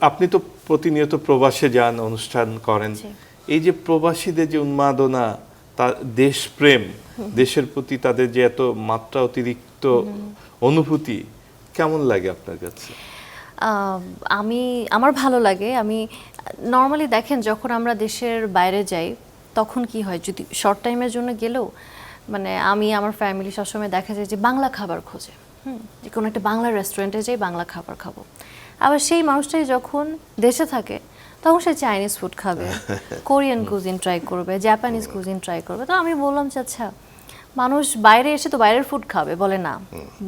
আপনি তো প্রতিনিয়ত প্রবাসে যান, অনুষ্ঠান করেন, এই যে প্রবাসীদের যে উন্মাদনা, তার দেশপ্রেম, দেশের প্রতি তাদের যে এত মাত্রা অতিরিক্ত অনুভূতি, কেমন লাগে আপনার কাছে? আমার ভালো লাগে। আমি নর্মালি দেখেন যখন আমরা দেশের বাইরে যাই তখন কি হয়, যদি শর্ট টাইমের জন্য গেলেও মানে আমি আমার ফ্যামিলি সবসময় দেখা যায় যে বাংলা খাবার খোঁজে, যে কোনো একটা বাংলা রেস্টুরেন্টে যাই বাংলা খাবার খাবো। আবার সেই মানুষটাই যখন দেশে থাকে তখন সে চাইনিজ ফুড খাবে, কোরিয়ান কুজিন ট্রাই করবে, জাপানিজ কুজিন ট্রাই করবে। তো আমি বললাম যে আচ্ছা, মানুষ বাইরে এসে তো বাইরের ফুড খাবে, বলে না,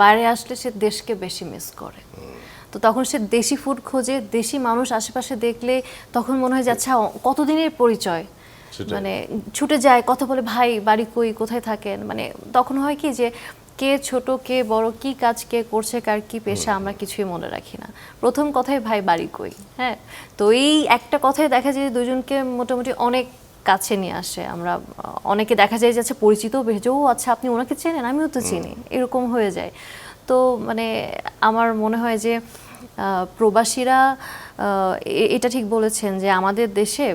বাইরে আসলে সে দেশকে বেশি মিস করে। তো তখন সে দেশি ফুড খোঁজে, দেশি মানুষ আশেপাশে দেখলে তখন মনে হয় যে আচ্ছা কতদিনের পরিচয়, মানে ছুটে যায়, কথা বলে, ভাই বাড়ি কই, কোথায় থাকেন। মানে তখন হয় কি যে কে ছোট কে বড়, কি কাজ কে করছে, কার কি পেশা, আমরা কিছুই মনে রাখি না। প্রথম কথাই ভাই বাড়ি কই। হ্যাঁ, তো এই একটা কথাই দেখা যায় দুজনকে মোটামুটি অনেক কাছে নিয়ে আসে। আমরা অনেকে দেখা যায় যে আচ্ছা পরিচিত বেজে, ও আচ্ছা আপনি ওনাকে চেনেন, আমিও তো চিনি, এরকম হয়ে যায়। তো মানে আমার মনে হয় যে প্রবাসীরা এটা ঠিক বলেছেন যে আমাদের দেশে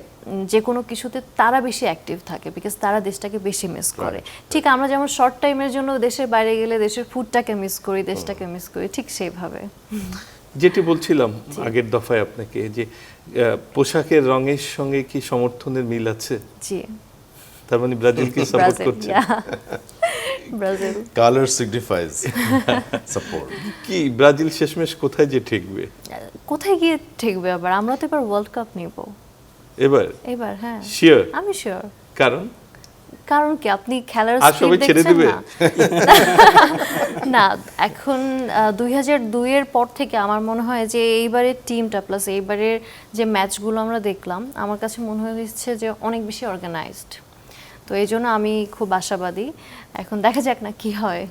যে কোনো কিছুতে তারা বেশি অ্যাক্টিভ থাকে, বিকজ তারা দেশটাকে বেশি মিস করে। ঠিক আমরা যেমন শর্ট টাইমের জন্য দেশের বাইরে গেলে দেশের ফুডটাকে মিস করি, দেশটাকে মিস করি, ঠিক সেইভাবে। যেটি বলছিলাম আগের দফায় আপনাকে, যে পোশাকের রঙের সঙ্গে কি সমর্থনের মিল আছে? জি, তার মানে ব্রাজিলকে সাপোর্ট করছে। Brazil colour signifies support. কি ব্রাজিল শেষমেশ কোথায় যে ঠেকবে? কোথায় গিয়ে ঠেকবে আবার? আমরা তো এবার ওয়ার্ল্ড কাপ নিব এবার। হ্যাঁ, শিওর? আমি শিওর। কারণ কি, আপনি খেলার সবাই ছেড়ে দিবে না। এখন 2002 এর পর থেকে আমার মনে হয় যে এইবারের টিমটা প্লাস এইবারের যে ম্যাচগুলো আমরা দেখলাম, আমার কাছে মনে হচ্ছে যে অনেক বেশি অর্গানাইজড। তো এই জন্য আমি খুব আশাবাদী। এখন দেখা যাক না কি হয়।